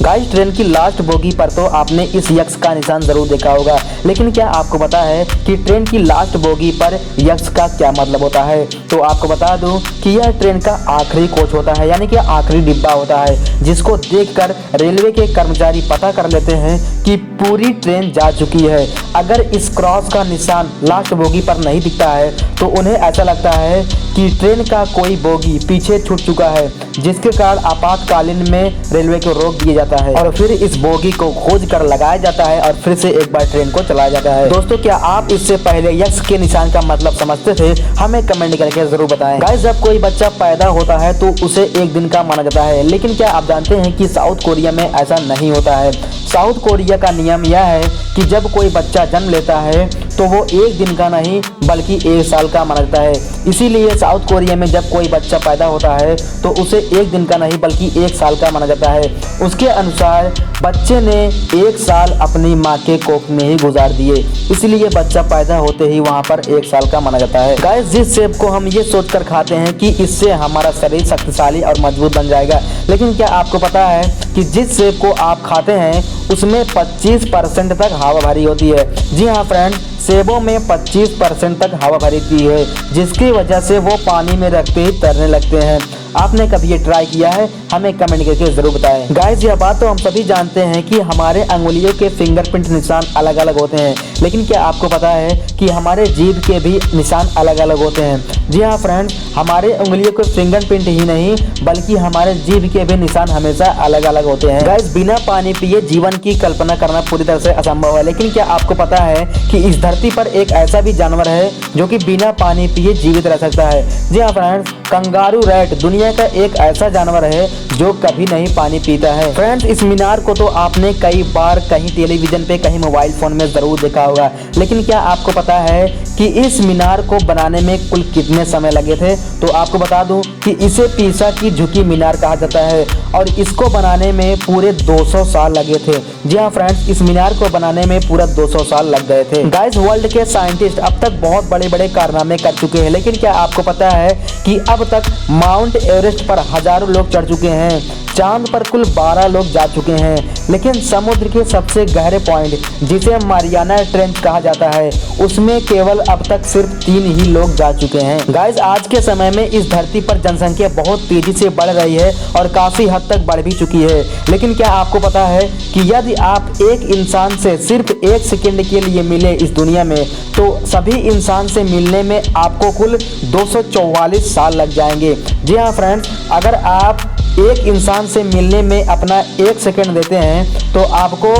Guys train की last bogie पर तो आपने इस यक्ष का निशान जरूर देखा होगा, लेकिन क्या आपको पता है कि ट्रेन की लास्ट बोगी पर यक्ष का क्या मतलब होता है? तो आपको बता दूं कि यह ट्रेन का आखिरी कोच होता है, यानी कि आखिरी डिब्बा होता है, जिसको देखकर रेलवे के कर्मचारी पता कर लेते हैं कि पूरी ट्रेन जा चुकी है। अगर इस क्रॉस का निशान लास्ट बोगी पर नहीं दिखता है तो उन्हें ऐसा लगता है कि ट्रेन का कोई बोगी पीछे छूट चुका है, जिसके कारण आपातकालीन में रेलवे को रोक दिया जाता है और फिर इस बोगी को खोज कर लगाया जाता है और फिर से एक बार ट्रेन को चलाया जाता है। दोस्तों, क्या आप इससे पहले यक्ष के निशान का मतलब समझते थे? हमें कमेंट करके जरूर बताएं। गाइस, जब कोई बच्चा पैदा होता है तो उसे एक दिन का माना जाता है, लेकिन क्या आप जानते हैं कि साउथ कोरिया में ऐसा नहीं होता है। साउथ कोरिया का नियम यह है कि जब कोई बच्चा जन्म लेता है तो वो एक दिन का नहीं बल्कि एक साल का माना जाता है। इसीलिए साउथ कोरिया में जब कोई बच्चा पैदा होता है तो उसे एक दिन का नहीं बल्कि एक साल का माना जाता है। उसके अनुसार बच्चे ने एक साल अपनी माँ के कोख में ही गुजार दिए, इसलिए बच्चा पैदा होते ही वहाँ पर एक साल का माना जाता है। गाइस, जिस सेब को हम ये सोचकर खाते हैं कि इससे हमारा शरीर शक्तिशाली और मजबूत बन जाएगा, लेकिन क्या आपको पता है कि जिस सेब को आप खाते हैं उसमें 25% तक हवा भरी होती है। जी हाँ फ्रेंड, सेबों में 25% तक हवा भरी होती है, जिसकी वजह से वो पानी में रखते ही तैरने लगते हैं। आपने कभी ये ट्राई किया है? हमें कमेंट करके जरूर बताएं। गाइस, यह बात तो हम सभी जानते हैं कि हमारे अंगुलियों के फिंगरप्रिंट निशान अलग अलग होते हैं, लेकिन क्या आपको पता है कि हमारे जीभ के भी निशान अलग अलग होते हैं? जी हाँ फ्रेंड्स, हमारे उंगलियों के फिंगरप्रिंट ही नहीं बल्कि हमारे जीभ के भी निशान हमेशा अलग अलग होते हैं। गाइस, बिना पानी पिए जीवन की कल्पना करना पूरी तरह से असंभव है, लेकिन क्या आपको पता है कि इस धरती पर एक ऐसा भी जानवर है जो कि बिना पानी पिए जीवित रह सकता है? जी हाँ फ्रेंड्स, कंगारू रैट दुनिया का एक ऐसा जानवर है जो कभी नहीं पानी पीता है। फ्रेंड्स, इस मीनार को तो आपने कई बार कहीं टेलीविजन पे कहीं मोबाइल फोन में जरूर देखा होगा, लेकिन क्या आपको पता है कि इस मीनार को बनाने में कुल कितने समय लगे थे? तो आपको बता दूं कि इसे पीसा की झुकी मीनार कहा जाता है और इसको बनाने में पूरे 200 साल लगे थे। जी हाँ फ्रेंड्स, इस मीनार को बनाने में पूरा 200 साल लग गए थे। गाइस, वर्ल्ड के साइंटिस्ट अब तक बहुत बड़े बड़े कारनामे कर चुके हैं, लेकिन क्या आपको पता है कि अब तक माउंट एवरेस्ट पर हजारों लोग चढ़ चुके हैं, चांद पर कुल 12 लोग जा चुके हैं, लेकिन समुद्र के सबसे गहरे पॉइंट जिसे मारियाना ट्रेंच कहा जाता है उसमें केवल अब तक सिर्फ 3 ही लोग जा चुके हैं। गाइस, आज के समय में इस धरती पर जनसंख्या बहुत तेजी से बढ़ रही है और काफी हद तक बढ़ भी चुकी है, लेकिन क्या आपको पता है कि यदि आप एक इंसान से सिर्फ 1 सेकंड के लिए मिले इस दुनिया में तो सभी इंसान से मिलने में आपको कुल 244 साल लग जाएंगे। जी हाँ फ्रेंड्स, अगर आप एक इंसान से मिलने में अपना 1 सेकंड देते हैं तो आपको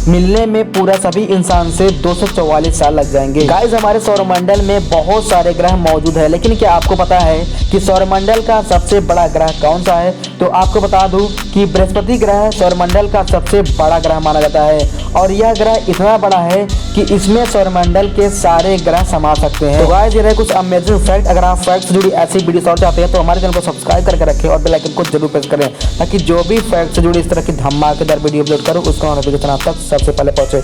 मिलने में पूरा सभी इंसान से 244 साल लग जाएंगे। गाइस, हमारे सौरमंडल में बहुत सारे ग्रह मौजूद है, लेकिन क्या आपको पता है कि सौरमंडल का सबसे बड़ा ग्रह कौन सा है? तो आपको बता दूं कि बृहस्पति ग्रह सौरमंडल का सबसे बड़ा ग्रह माना जाता है और यह ग्रह इतना बड़ा है कि इसमें सौरमंडल के सारे ग्रह समा सकते हैं। तो गाइस, ये रहे कुछ अमेजिंग फैक्ट। अगर आप फैक्ट से जुड़ी ऐसी वीडियो और चाहते हैं तो हमारे चैनल को सब्सक्राइब करके रखें और बेल आइकन को जरूर प्रेस करें ताकि जो भी फैक्ट से जुड़ी इस तरह की धमाकेदार वीडियो अपलोड करूं उसका नोटिफिकेशन आप तक सबसे पहले पहुंचे।